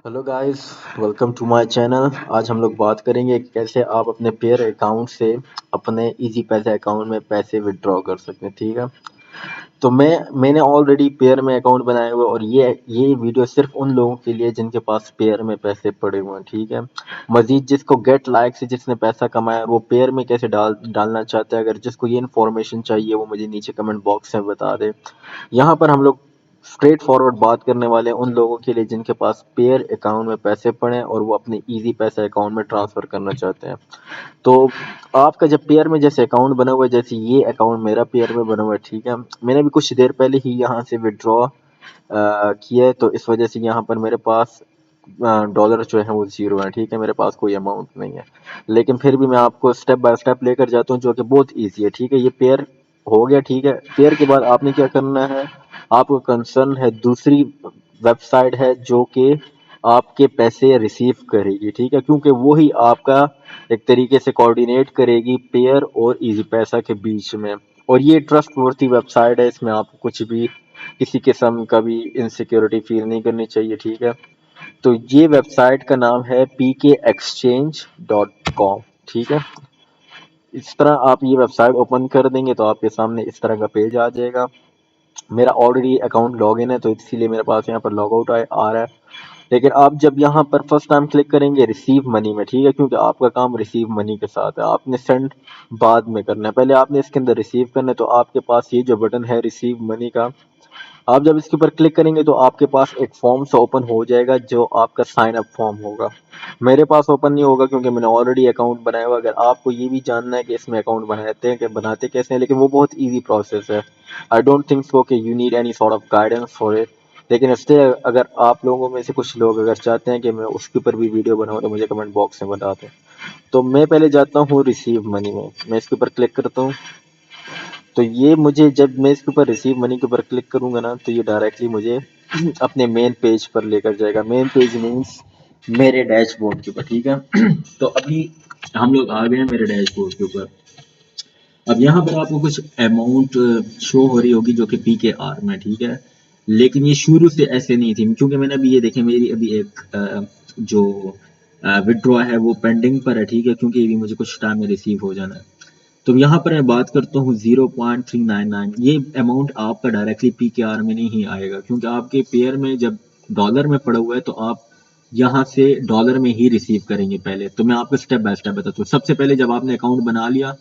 Hello guys, welcome to my channel. आज हम लोग बात करेंगे कि कैसे आप अपने पेयर अकाउंट से अपने इजी पैसे अकाउंट में पैसे विड्रॉ कर सकते हैं। ठीक है, तो मैंने ऑलरेडी पेयर में अकाउंट बनाए हुए और ये वीडियो सिर्फ उन लोगों के लिए जिनके पास पेयर में पैसे पड़े हुए हैं। ठीक है, मजीद जिसको गेट लाइक से जिसने पैसा कमाया वो पेयर में कैसे डालना चाहता है, अगर जिसको ये इन्फॉर्मेशन चाहिए वो मुझे नीचे कमेंट बॉक्स में बता दे। यहाँ पर हम लोग स्ट्रेट फॉरवर्ड बात करने वाले हैं उन लोगों के लिए जिनके पास पेयर अकाउंट में पैसे पड़े हैं और वो अपने इजी पैसे अकाउंट में ट्रांसफर करना चाहते हैं। तो आपका जब पेयर में जैसे अकाउंट बना हुआ है, जैसे ये अकाउंट मेरा पेयर में बना हुआ है, ठीक है, मैंने भी कुछ देर पहले ही यहाँ से विड्रॉ किया है, तो इस वजह से यहाँ पर मेरे पास डॉलर जो है वो जीरो है। ठीक है, मेरे पास कोई अमाउंट नहीं है, लेकिन फिर भी मैं आपको स्टेप बाय स्टेप लेकर जाता हूँ जो कि बहुत ईजी है। ठीक है, ये पेयर हो गया। ठीक है, पेयर के बाद आपने क्या करना है, आपको कंसर्न है दूसरी वेबसाइट है जो कि आपके पैसे रिसीव करेगी। ठीक है, क्योंकि वो ही आपका एक तरीके से कोऑर्डिनेट करेगी पेयर और इजी पैसा के बीच में। और ये ट्रस्ट वर्थी वेबसाइट है, इसमें आपको कुछ भी किसी किस्म का भी इनसिक्योरिटी फील नहीं करनी चाहिए। ठीक है, तो ये वेबसाइट का नाम है pkexchange.com। ठीक है, इस तरह आप ये वेबसाइट ओपन कर देंगे तो आपके सामने इस तरह का पेज आ जाएगा। मेरा ऑलरेडी अकाउंट लॉगिन है तो इसीलिए मेरे पास यहाँ पर लॉग आउट आ रहा है। लेकिन आप जब यहाँ पर फर्स्ट टाइम क्लिक करेंगे रिसीव मनी में, ठीक है, क्योंकि आपका काम रिसीव मनी के साथ है, आपने सेंड बाद में करना है, पहले आपने इसके अंदर रिसीव करना है। तो आपके पास ये जो बटन है रिसीव मनी का, आप जब इसके ऊपर क्लिक करेंगे तो आपके पास एक फॉर्म सा ओपन हो जाएगा जो आपका साइन अप फॉर्म होगा। मेरे पास ओपन नहीं होगा क्योंकि मैंने ऑलरेडी अकाउंट बनाया हुआ। अगर आपको ये भी जानना है कि इसमें अकाउंट बनाते हैं कि बनाते कैसे हैं, लेकिन वो बहुत इजी प्रोसेस है। आई डोंट थिंक सो कि you need any sort of guidance for it. लेकिन इससे अगर आप लोगों में से कुछ लोग अगर चाहते हैं कि मैं उसके ऊपर भी वीडियो बनाऊं तो मुझे कमेंट बॉक्स में बता दें। तो मैं पहले जाता हूँ रिसीव मनी में, मैं इसके ऊपर क्लिक करता हूँ। तो ये मुझे जब मैं इसके ऊपर रिसीव मनी के ऊपर क्लिक करूंगा ना तो ये डायरेक्टली मुझे अपने मेन पेज पर लेकर जाएगा। मेन पेज मीन्स मेरे डैशबोर्ड के ऊपर। ठीक है, तो अभी हम लोग आ गए हैं मेरे डैशबोर्ड के ऊपर। अब यहाँ पर आपको कुछ अमाउंट शो हो रही होगी जो कि PKR में। ठीक है, लेकिन ये शुरू से ऐसे नहीं थी क्योंकि मैंने अभी ये देखे मेरी अभी एक जो विड्रॉ है वो पेंडिंग पर है। ठीक है, क्योंकि अभी मुझे कुछ टाइम में रिसीव हो जाना है। तो यहाँ पर मैं बात करता हूँ 0.399। ये अमाउंट आपका डायरेक्टली PKR में नहीं आएगा क्योंकि आपके पेयर में जब डॉलर में पड़ा हुआ है तो आप यहाँ से डॉलर में ही रिसीव करेंगे पहले। तो मैं आपको स्टेप बाय स्टेप बताता हूँ। सबसे पहले जब आपने अकाउंट बना लिया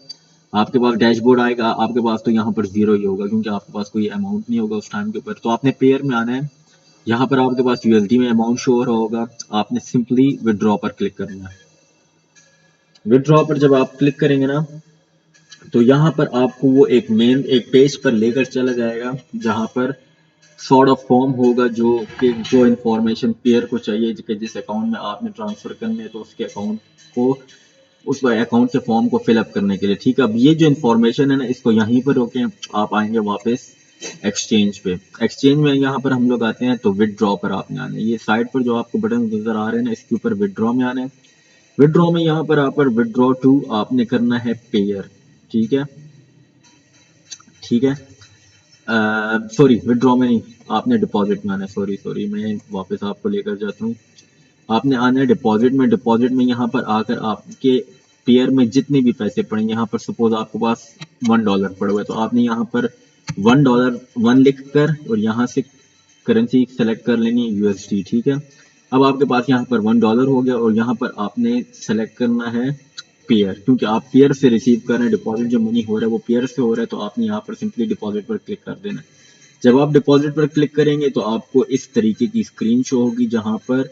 आपके पास डैशबोर्ड आएगा, आपके पास तो यहाँ पर जीरो ही होगा क्योंकि आपके पास कोई अमाउंट नहीं होगा उस टाइम के ऊपर। तो आपने पेयर में आना है, यहाँ पर आपके पास USD में अमाउंट शो हो रहा होगा, आपने सिंपली विड्रॉ पर क्लिक करना है। विड्रॉ पर जब आप क्लिक करेंगे ना तो यहाँ पर आपको वो एक पेज पर लेकर चला जाएगा जहाँ पर सॉर्ट ऑफ फॉर्म होगा जो कि जो इन्फॉर्मेशन पेयर को चाहिए कि जिस अकाउंट में आपने ट्रांसफर करने है तो उसके अकाउंट को उस अकाउंट के फॉर्म को फिलअप करने के लिए। ठीक है, अब ये जो इन्फॉर्मेशन है ना इसको यहीं पर रोके आप आएंगे वापस एक्सचेंज पे। एक्सचेंज में यहाँ पर हम लोग आते हैं तो विदड्रॉ पर आपने आना है। ये साइड पर जो आपको बटन नजर आ रहे हैं ना इसके ऊपर विदड्रॉ में आना है। विदड्रॉ में यहाँ पर आप विदड्रॉ टू आपने करना है पेयर। ठीक है, ठीक है, सॉरी विदड्रॉ में नहीं, आपने डिपॉजिट में आना है। सॉरी सॉरी, मैं वापस आपको लेकर जाता हूँ। आपने आना है डिपॉजिट में। डिपॉजिट में यहाँ पर आकर आपके पेयर में जितने भी पैसे पड़े, यहाँ पर सपोज आपके पास $1 पड़ा हुआ है तो आपने यहाँ पर $1 1 लिख कर और यहाँ से करेंसी सेलेक्ट कर लेनी है USD। ठीक है, अब आपके पास यहाँ पर $1 हो गया और यहाँ पर आपने सेलेक्ट करना है पेयर, क्योंकि आप पेयर से रिसीव कर रहे हैं। डिपॉजिट जो मनी हो रहा है वो पेयर से हो रहा है तो आपने यहाँ पर सिंपली डिपॉजिट पर क्लिक कर देना है। जब आप डिपॉजिट पर क्लिक करेंगे तो आपको इस तरीके की स्क्रीन शो होगी जहां पर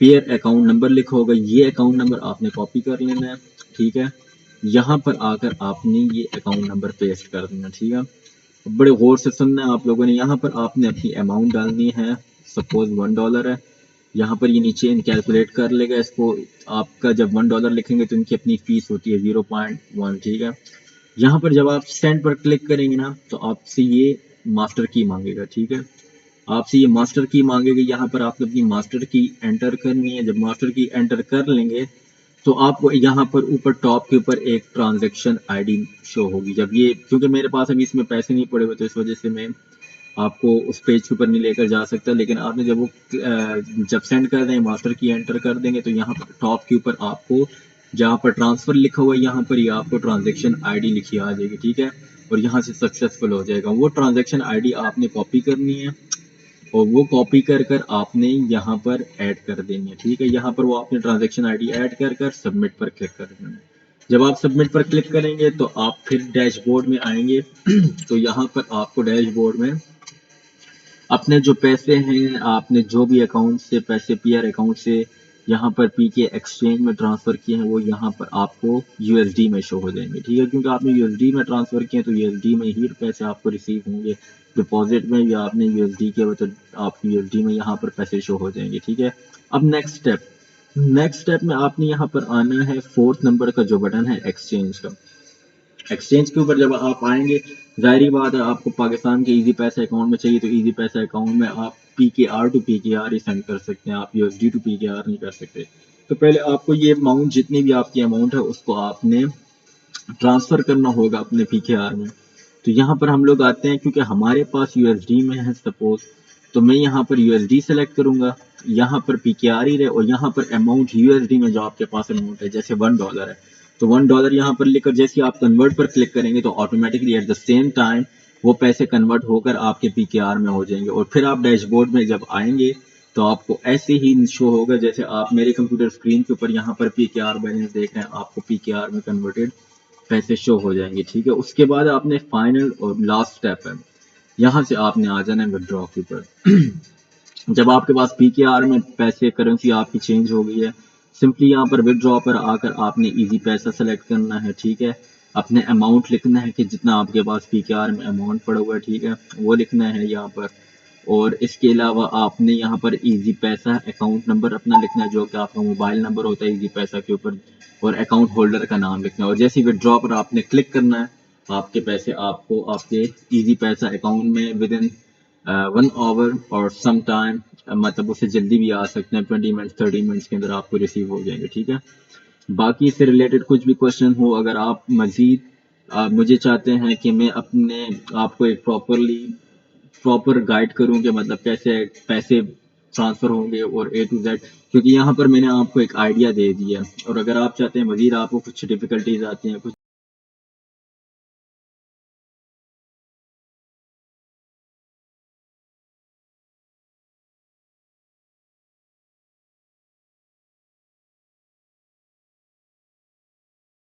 पेयर अकाउंट नंबर लिखा होगा। ये अकाउंट नंबर आपने कॉपी कर लेना है। ठीक है, यहाँ पर आकर आपने ये अकाउंट नंबर पेस्ट कर देना। ठीक है, बड़े गौर से सुनना है आप लोगों ने। यहाँ पर आपने अपनी अमाउंट डालनी है, सपोज $1 है। यहाँ पर ये नीचे कैलकुलेट कर लेगा इसको। आपका जब $1 लिखेंगे तो इनकी अपनी फीस होती है 0.1। ठीक है, यहाँ पर जब आप सेंड पर क्लिक करेंगे ना तो आपसे ये मास्टर की मांगेगा। ठीक है, आपसे ये मास्टर की मांगेगा। यहाँ पर आपने अपनी मास्टर की एंटर करनी है। जब मास्टर की एंटर कर लेंगे तो आपको यहाँ पर ऊपर टॉप के ऊपर एक ट्रांजैक्शन ID शो होगी। जब ये, क्योंकि मेरे पास अभी इसमें पैसे नहीं पड़े हुए तो इस वजह से मैं आपको उस पेज के ऊपर नहीं लेकर जा सकता, लेकिन आपने जब वो जब सेंड कर दें, मास्टर की एंटर कर देंगे, तो यहाँ पर टॉप के ऊपर आपको जहाँ पर ट्रांसफर लिखा हुआ है यहाँ पर ये आपको ट्रांजेक्शन आईडी लिखी आ जाएगी, ठीक है, और यहाँ से सक्सेसफुल हो जाएगा। वो ट्रांजेक्शन आईडी आपने कॉपी करनी है और वो कॉपी कर कर आपने यहाँ पर ऐड कर देनी है, ठीक है। यहाँ पर वो आपने ट्रांजेक्शन आईडी ऐड कर कर सबमिट पर क्लिक कर देना है। जब आप सबमिट पर क्लिक करेंगे तो आप फिर डैशबोर्ड में आएंगे तो यहाँ पर आपको डैशबोर्ड में अपने जो पैसे हैं, आपने जो भी अकाउंट से पैसे पीआर अकाउंट से यहाँ पर पीके एक्सचेंज में ट्रांसफर किए हैं, वो यहाँ पर आपको यूएसडी में शो हो जाएंगे, ठीक है, क्योंकि आपने यूएसडी में ट्रांसफर किए तो यूएसडी में ही पैसे आपको रिसीव होंगे। डिपॉजिट में या आपने यूएसडी किया तो आपको यूएसडी में यहाँ पर पैसे शो हो जाएंगे, ठीक है। अब नेक्स्ट स्टेप में आपने यहाँ पर आना है 4th नंबर का जो बटन है एक्सचेंज का। एक्सचेंज के ऊपर जब आप आएंगे, जाहिर बात है आपको पाकिस्तान के इजी पैसा अकाउंट में चाहिए तो इजी पैसा अकाउंट में आप पीकेआर टू पीकेआर ही सेंड कर सकते हैं, आप यूएसडी टू पीकेआर नहीं कर सकते। तो पहले आपको ये अमाउंट, जितनी भी आपकी अमाउंट है, उसको आपने ट्रांसफर करना होगा अपने पीकेआर में। तो यहाँ पर हम लोग आते हैं, क्योंकि हमारे पास यूएसडी में है सपोज, तो मैं यहाँ पर यूएसडी सेलेक्ट करूंगा, यहाँ पर पीकेआर ही रहे, और यहाँ पर अमाउंट यूएसडी में जो आपके पास अमाउंट है, जैसे $1 है तो $1 यहाँ पर लिखकर जैसे आप कन्वर्ट पर क्लिक करेंगे तो automatically at the same time वो पैसे कन्वर्ट होकर आपके पीकेआर में हो जाएंगे। और फिर आप डैशबोर्ड में जब आएंगे तो आपको ऐसे ही शो होगा जैसे आप मेरे कंप्यूटर स्क्रीन के ऊपर यहाँ पर पीकेआर बैलेंस देख रहे हैं, आपको पीकेआर में कन्वर्टेड पैसे शो हो जाएंगे, ठीक है। उसके बाद आपने फाइनल और लास्ट स्टेप है, यहाँ से आपने आ जाना है विड्रॉ के ऊपर। जब आपके पास पीकेआर में पैसे करेंसी आपकी चेंज हो गई है, सिंपली यहाँ पर विड्रॉ पर आकर आपने इजी पैसा सेलेक्ट करना है, ठीक है। अपने अमाउंट लिखना है कि जितना आपके पास पीकेआर में अमाउंट पड़ा हुआ है, ठीक है, वो लिखना है यहाँ पर। और इसके अलावा आपने यहाँ पर इजी पैसा अकाउंट नंबर अपना लिखना है, जो कि आपका मोबाइल नंबर होता है इजी पैसा के ऊपर, और अकाउंट होल्डर का नाम लिखना है। और जैसे ही विड्रॉ पर आपने क्लिक करना है, आपके पैसे आपको आपके इजी पैसा अकाउंट में विद इन 1 आवर और सम टाइम, मतलब उससे जल्दी भी आ सकते हैं, 20 मिनट्स 30 मिनट्स के अंदर आपको रिसीव हो जाएंगे, ठीक है। बाकी इससे रिलेटेड कुछ भी क्वेश्चन हो, अगर आप मजीद मुझे चाहते हैं कि मैं अपने आपको एक प्रॉपर गाइड करूं कि मतलब कैसे पैसे ट्रांसफर होंगे और A to Z, क्योंकि यहाँ पर मैंने आपको एक आइडिया दे दिया, और अगर आप चाहते हैं मजीद आपको कुछ डिफिकल्टीज आती हैं, कुछ